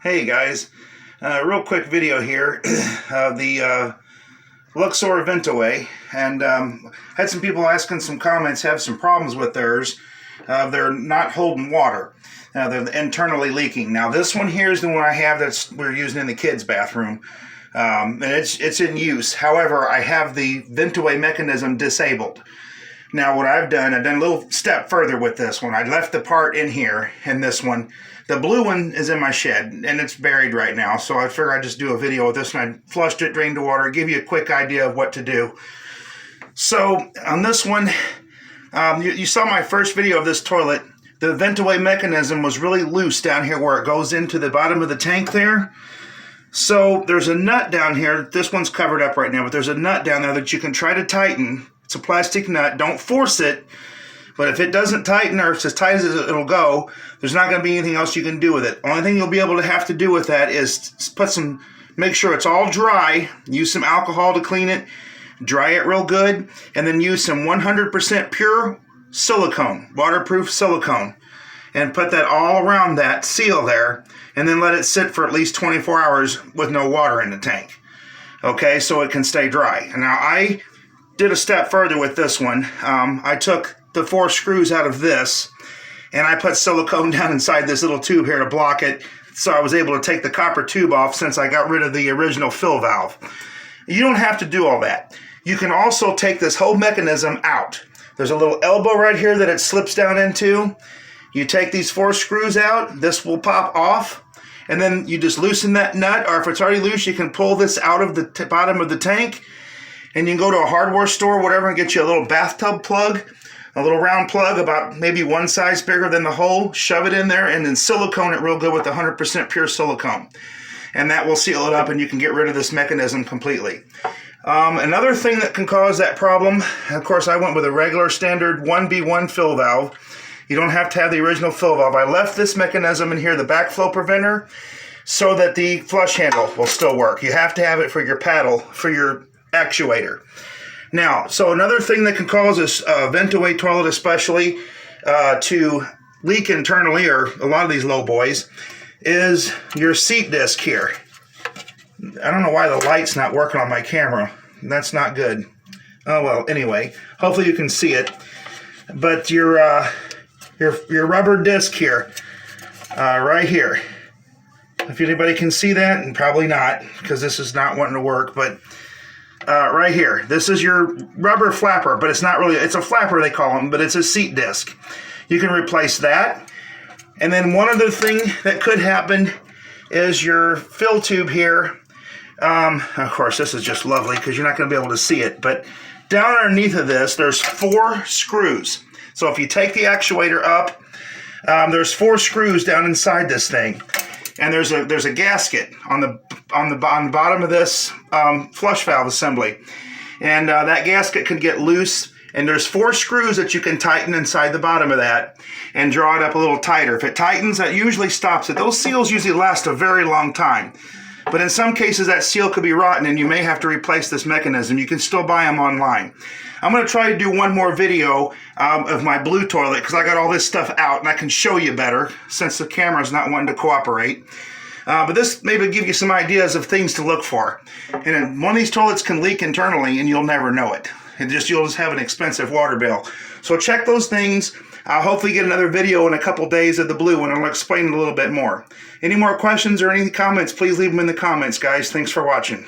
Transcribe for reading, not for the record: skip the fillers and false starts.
Hey guys, real quick video here of the Luxor Ventaway, and had some people asking some comments, have some problems with theirs. They're not holding water. They're internally leaking. Now this one here is the one I have we're using in the kids' bathroom, and it's in use. However, I have the Ventaway mechanism disabled. Now what I've done a little step further with this one. I left the part in here, and this one. The blue one is in my shed, and it's buried right now, so I figured I'd just do a video of this one. I flushed it, drained the water, give you a quick idea of what to do. So, on this one, you saw my first video of this toilet. The Ventaway mechanism was really loose down here where it goes into the bottom of the tank there. So, there's a nut down here. This one's covered up right now, but there's a nut down there that you can try to tighten. It's a plastic nut. Don't force it. But if it doesn't tighten, or it's as tight as it'll go, there's not going to be anything else you can do with it. Only thing you'll be able to have to do with that is make sure it's all dry, use some alcohol to clean it, dry it real good, and then use some 100% pure silicone, waterproof silicone, and put that all around that seal there, and then let it sit for at least 24 hours with no water in the tank. Okay, so it can stay dry. And now I did a step further with this one. I took the 4 screws out of this, and I put silicone down inside this little tube here to block it, so I was able to take the copper tube off since I got rid of the original fill valve. You don't have to do all that. You can also take this whole mechanism out. There's a little elbow right here that it slips down into. You take these 4 screws out, this will pop off, and then you just loosen that nut, or if it's already loose, you can pull this out of the bottom of the tank, and you can go to a hardware store, whatever, and get you a little bathtub plug, a little round plug about maybe one size bigger than the hole, shove it in there, and then silicone it real good with 100% pure silicone. And that will seal it up, and you can get rid of this mechanism completely. Another thing that can cause that problem, of course I went with a regular standard 1B1 fill valve. You don't have to have the original fill valve. I left this mechanism in here, the backflow preventer, so that the flush handle will still work. You have to have it for your paddle, for your actuator. Now, so another thing that can cause this Ventaway toilet especially to leak internally, or a lot of these low boys, is your seat disc here. I don't know why the light's not working on my camera. That's not good. Oh well, anyway, hopefully you can see it. But your rubber disc here, right here. If anybody can see that, and probably not, because this is not wanting to work, but right here, this is your rubber flapper, but it's not really, it's a flapper they call them, but it's a seat disc. You can replace that. And then one other thing that could happen is your fill tube here. Of course, this is just lovely because you're not going to be able to see it, but down underneath of this, there's 4 screws. So if you take the actuator up, there's 4 screws down inside this thing. And there's a gasket on the bottom of this flush valve assembly, and that gasket can get loose. And there's 4 screws that you can tighten inside the bottom of that and draw it up a little tighter. If it tightens, that usually stops it. Those seals usually last a very long time, but in some cases that seal could be rotten, and you may have to replace this mechanism. You can still buy them online. I'm going to try to do one more video of my blue toilet because I got all this stuff out and I can show you better since the camera's not wanting to cooperate. But this maybe give you some ideas of things to look for. And one of these toilets can leak internally and you'll never know it. You'll just have an expensive water bill. So check those things. I'll hopefully get another video in a couple days of the blue one, and I'll explain it a little bit more. Any more questions or any comments, please leave them in the comments, guys. Thanks for watching.